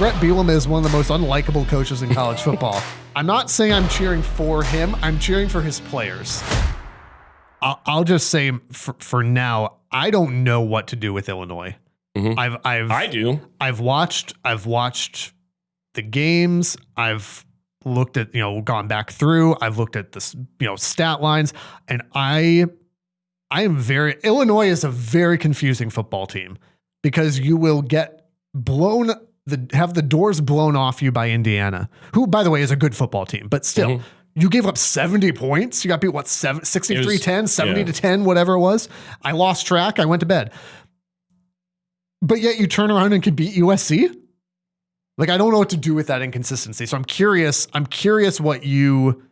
Brett Bielema is one of the most unlikable coaches in college football. I'm not saying I'm cheering for him. I'm cheering for his players. I'll just say for now, I don't know what to do with Illinois. Mm-hmm. I do. I've watched the games. I've looked at, gone back through. I've looked at this, stat lines, and I am Illinois is a very confusing football team because you will get have the doors blown off you by Indiana, who, by the way, is a good football team, but still, you gave up 70 points. You got beat, 63-10, 70-10, whatever it was. I lost track. I went to bed. But yet you turn around and can beat USC? Like, I don't know what to do with that inconsistency. So I'm curious what you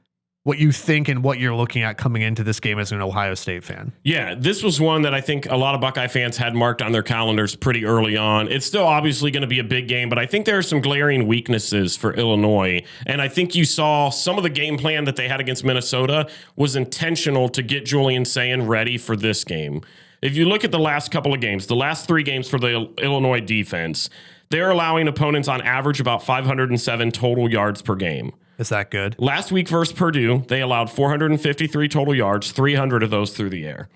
think and what you're looking at coming into this game as an Ohio State fan. Yeah, this was one that I think a lot of Buckeye fans had marked on their calendars pretty early on. It's still obviously going to be a big game, but I think there are some glaring weaknesses for Illinois. And I think you saw some of the game plan that they had against Minnesota was intentional to get Julian Sayin ready for this game. If you look at the last couple of games, the last 3 games for the Illinois defense, they're allowing opponents on average about 507 total yards per game. Is that good? Last week versus Purdue, they allowed 453 total yards, 300 of those through the air.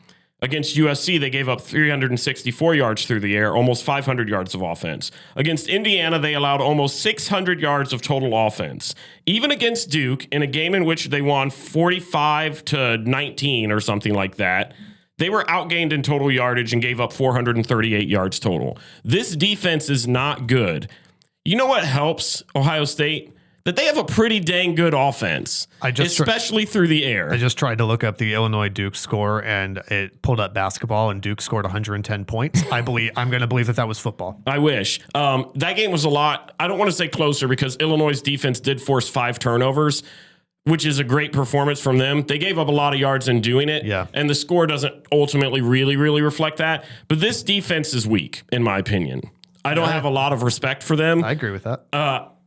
Against USC, they gave up 364 yards through the air, almost 500 yards of offense. Against Indiana, they allowed almost 600 yards of total offense. Even against Duke, in a game in which they won 45-19 or something like that, they were outgained in total yardage and gave up 438 yards total. This defense is not good. You know what helps Ohio State? That they have a pretty dang good offense, especially through the air. I just tried to look up the Illinois-Duke score, and it pulled up basketball, and Duke scored 110 points. I'm going to believe that was football. I wish. That game was a lot. I don't want to say closer because Illinois' defense did force 5 turnovers, which is a great performance from them. They gave up a lot of yards in doing it, and the score doesn't ultimately really reflect that. But this defense is weak, in my opinion. I don't have a lot of respect for them. I agree with that.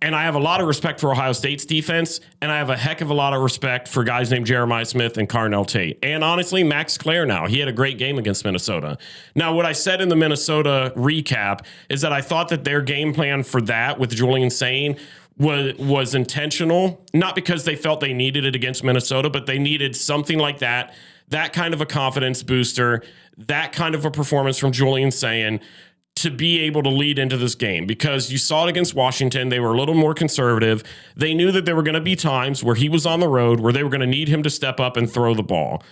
And I have a lot of respect for Ohio State's defense, and I have a heck of a lot of respect for guys named Jeremiah Smith and Carnell Tate. And honestly, Max Clare now. He had a great game against Minnesota. Now, what I said in the Minnesota recap is that I thought that their game plan for that with Julian Sayin was intentional, not because they felt they needed it against Minnesota, but they needed something like that kind of a confidence booster, that kind of a performance from Julian Sayin to be able to lead into this game, because you saw it against Washington. They were a little more conservative. They knew that there were going to be times where he was on the road where they were going to need him to step up and throw the ball.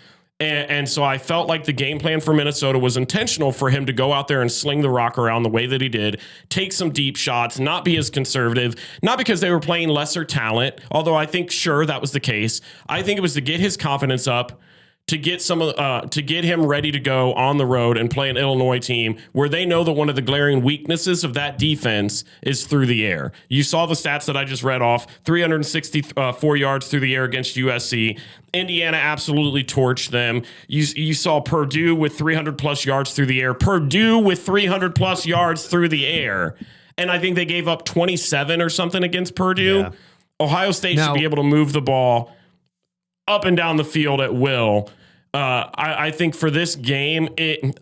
And so I felt like the game plan for Minnesota was intentional for him to go out there and sling the rock around the way that he did, take some deep shots, not be as conservative, not because they were playing lesser talent, although I think, sure, that was the case. I think it was to get his confidence up, to get to get him ready to go on the road and play an Illinois team where they know that one of the glaring weaknesses of that defense is through the air. You saw the stats that I just read off, 364 yards through the air against USC. Indiana absolutely torched them. You saw Purdue with 300-plus yards through the air. Purdue with 300-plus yards through the air. And I think they gave up 27 or something against Purdue. Yeah. Ohio State should be able to move the ball up and down the field at will. I think for this game,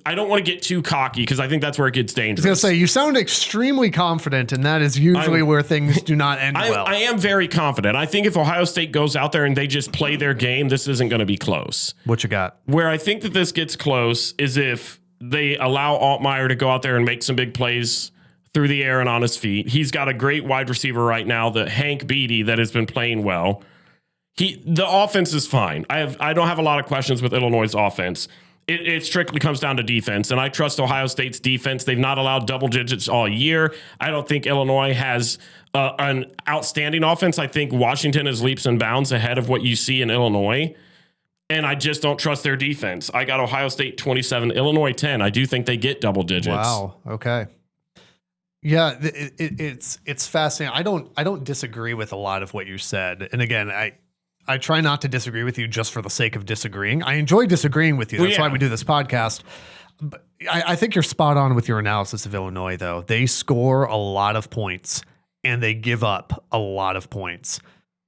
I don't want to get too cocky because I think that's where it gets dangerous. I was going to say, you sound extremely confident, and that is usually where things do not end well. I am very confident. I think if Ohio State goes out there and they just play their game, this isn't going to be close. What you got? Where I think that this gets close is if they allow Altmaier to go out there and make some big plays through the air and on his feet. He's got a great wide receiver right now, the Hank Beatty, that has been playing well. The offense is fine. I don't have a lot of questions with Illinois' offense. It strictly comes down to defense, and I trust Ohio State's defense. They've not allowed double digits all year. I don't think Illinois has an outstanding offense. I think Washington is leaps and bounds ahead of what you see in Illinois, and I just don't trust their defense. I got Ohio State 27, Illinois 10. I do think they get double digits. Wow. Okay. Yeah, it's fascinating. I don't disagree with a lot of what you said, and again, I try not to disagree with you just for the sake of disagreeing. I enjoy disagreeing with you. That's why we do this podcast. But I think you're spot on with your analysis of Illinois, though. They score a lot of points, and they give up a lot of points.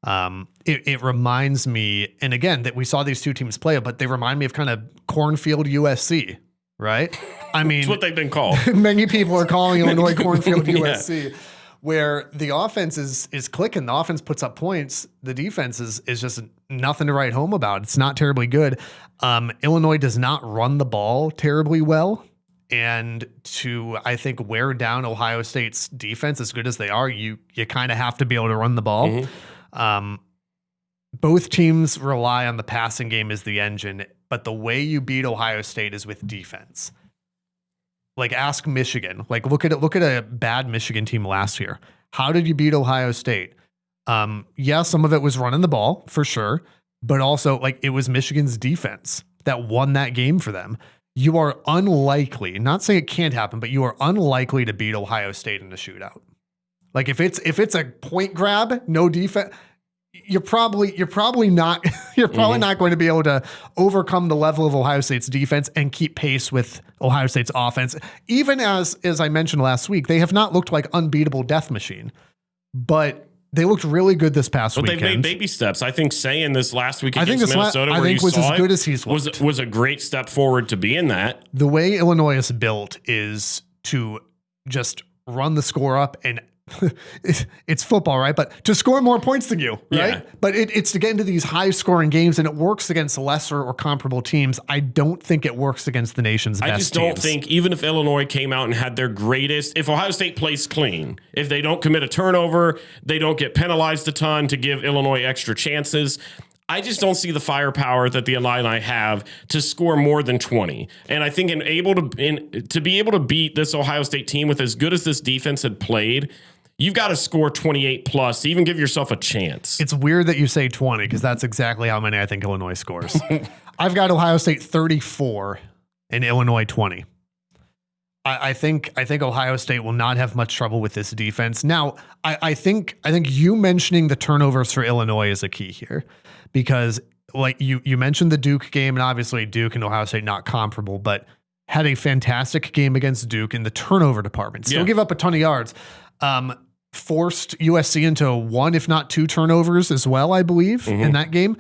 It reminds me, and again, that we saw these two teams play, but they remind me of kind of Cornfield USC, right? I mean, that's what they've been called. Many people are calling Illinois Cornfield USC. where the offense is clicking. The offense puts up points. The defense is just nothing to write home about. It's not terribly good. Illinois does not run the ball terribly well. And to, I think, wear down Ohio State's defense as good as they are, you kind of have to be able to run the ball. Mm-hmm. Both teams rely on the passing game as the engine, but the way you beat Ohio State is with defense. Like, ask Michigan. Like, look at a bad Michigan team last year. How did you beat Ohio State? Yeah, some of it was running the ball for sure, but also like it was Michigan's defense that won that game for them. You are unlikely, not saying it can't happen, but you are unlikely to beat Ohio State in a shootout. Like if it's a point grab, no defense, you're probably not going to be able to overcome the level of Ohio State's defense and keep pace with Ohio State's offense. Even as I mentioned last week, they have not looked like unbeatable death machine, but they looked really good this past weekend. They've made baby steps. I think Sayin this last week against Minnesota, was as good as he's looked. Was a great step forward to be in that. The way Illinois is built is to just run the score up, and it's football, right? But to score more points than you, right? Yeah. But it's to get into these high scoring games, and it works against lesser or comparable teams. I don't think it works against the nation's best teams. I just don't think, even if Illinois came out and had their greatest, if Ohio State plays clean, if they don't commit a turnover, they don't get penalized a ton to give Illinois extra chances, I just don't see the firepower that the Illini have to score more than 20. And I think to be able to beat this Ohio State team with as good as this defense had played, you've got to score 28 plus to even give yourself a chance. It's weird that you say 20 because that's exactly how many I think Illinois scores. I've got Ohio State 34 and Illinois 20. I think Ohio State will not have much trouble with this defense. Now, I think you mentioning the turnovers for Illinois is a key here, because like you mentioned the Duke game, and obviously Duke and Ohio State not comparable, but had a fantastic game against Duke in the turnover department. Still give up a ton of yards. Forced USC into one, if not two turnovers as well, I believe, in that game.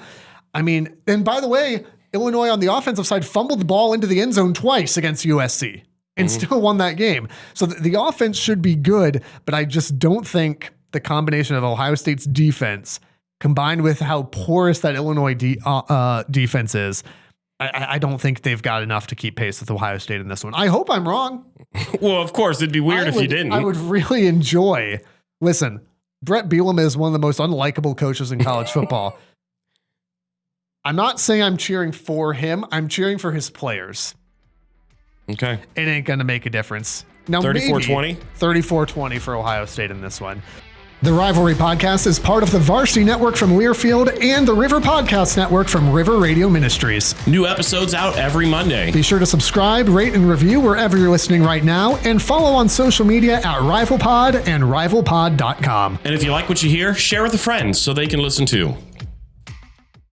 I mean, and by the way, Illinois on the offensive side fumbled the ball into the end zone twice against USC and still won that game. So the offense should be good, but I just don't think the combination of Ohio State's defense combined with how porous that Illinois defense is, I don't think they've got enough to keep pace with Ohio State in this one. I hope I'm wrong. Well, of course, it'd be weird if you didn't. I would really enjoy. Listen, Brett Bielema is one of the most unlikable coaches in college football. I'm not saying I'm cheering for him. I'm cheering for his players. Okay. It ain't going to make a difference. Now, 34-20? 34-20 for Ohio State in this one. The Rivalry Podcast is part of the Varsity Network from Learfield and the River Podcast Network from River Radio Ministries. New episodes out every Monday. Be sure to subscribe, rate, and review wherever you're listening right now, and follow on social media at RivalPod and RivalPod.com. And if you like what you hear, share with a friend so they can listen too.